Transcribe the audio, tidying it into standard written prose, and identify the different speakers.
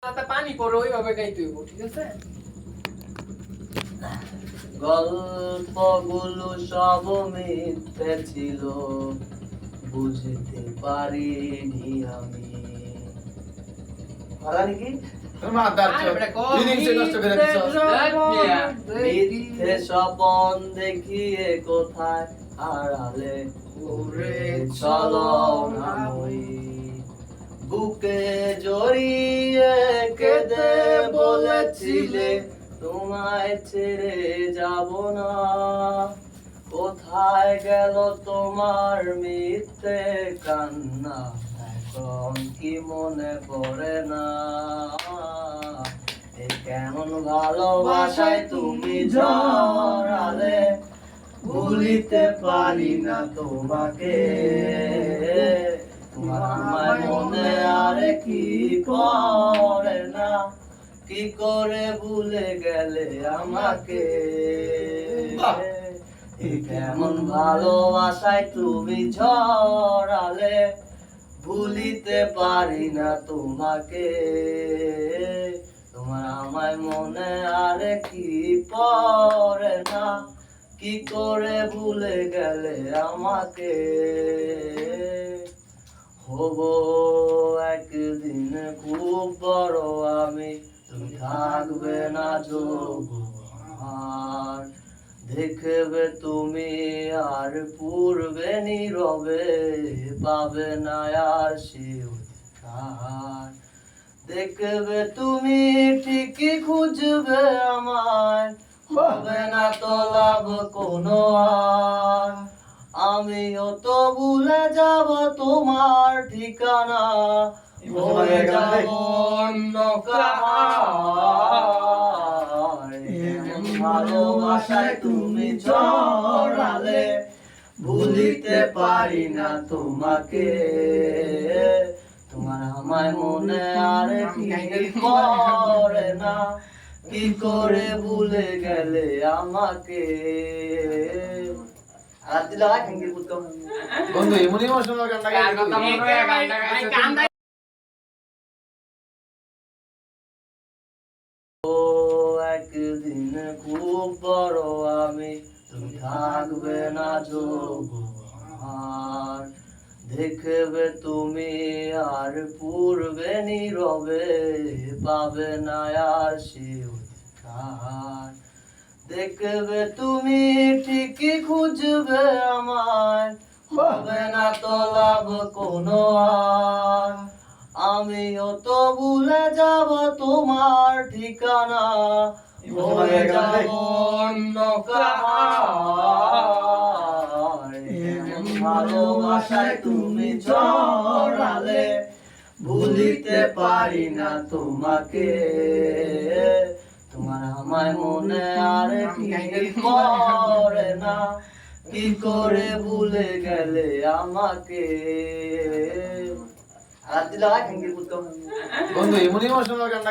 Speaker 1: পানি পড়ে ওইভাবে গাইতে হইব, ঠিক আছে?
Speaker 2: গল্পগুলো সব মিথ্যে ছিল, বুঝতে পারিনি আমি। ভালো নাকি? মিথ্যে স্বপন দেখিয়ে কোথায় হারালে ওরে ছলনাময়ী। বুকে জড়িয়ে কেঁদে বলেছিলে তোমায় ছেড়ে যাব না। কোথায় গেল তোমার মিথ্যে কান্না, এখন কি মনে পড়ে না? এ কেমন ভালোবাসায় তুমি জড়ালে, ভুলিতে পারি না তোমাকে। তোমার আমার মনে আর কি পড়ে না, কি করে ভুলে গেলে আমাকে। কেমন ভালোবাসায় তুমি ঝরালে, ভুলিতে পারি না তোমাকে। তোমার আমায় মনে আর কি পড়ে না, কি করে ভুলে গেলে আমাকে। হব একদিন খুব বড় আমি, তুমি থাকবে না যৌবন। দেখবে তুমি আর পূর্বে নীরবে, পাবে না আর সে অধিকার। দেখবে তুমি ঠিকই খুঁজবে আমায়, হবে না তো লাভ কোনো আর। আমিও তো ভুলে যাব তোমার ঠিকানা, হয়ে যাব অন্য কাহার। এমন ভালোবাসায় তুমি জড়ালে, ভুলিতে পারি না তোমাকে। তোমার আমায় মনে আর কি পড়ে না, কি করে ভুলে গেলে আমাকে।
Speaker 3: বন্ধু এমন ইমোশনাল গান
Speaker 2: একদিন খুব বড় আমি, তুমি থাকবে না যৌবন। দেখবে তুমি আর পূর্বে নীরবে, পাবে না আর সে অধিকার। দেখবে তুমি ঠিকই খুঁজবে আমায়, হবে না তো লাভ কোনো আর। আমিও তো ভুলে যাব তোমার ঠিকানা, হয়ে যাব অন্য কাহার। এমন ভালোবাসায় তুমি জড়ালে, ভুলিতে পারি না তোমাকে। তোমার আমায় মনে আর কি পড়ে না, কি করে ভুলে গেলে আমাকে।
Speaker 3: বন্ধু এমন ইমোশনাল গান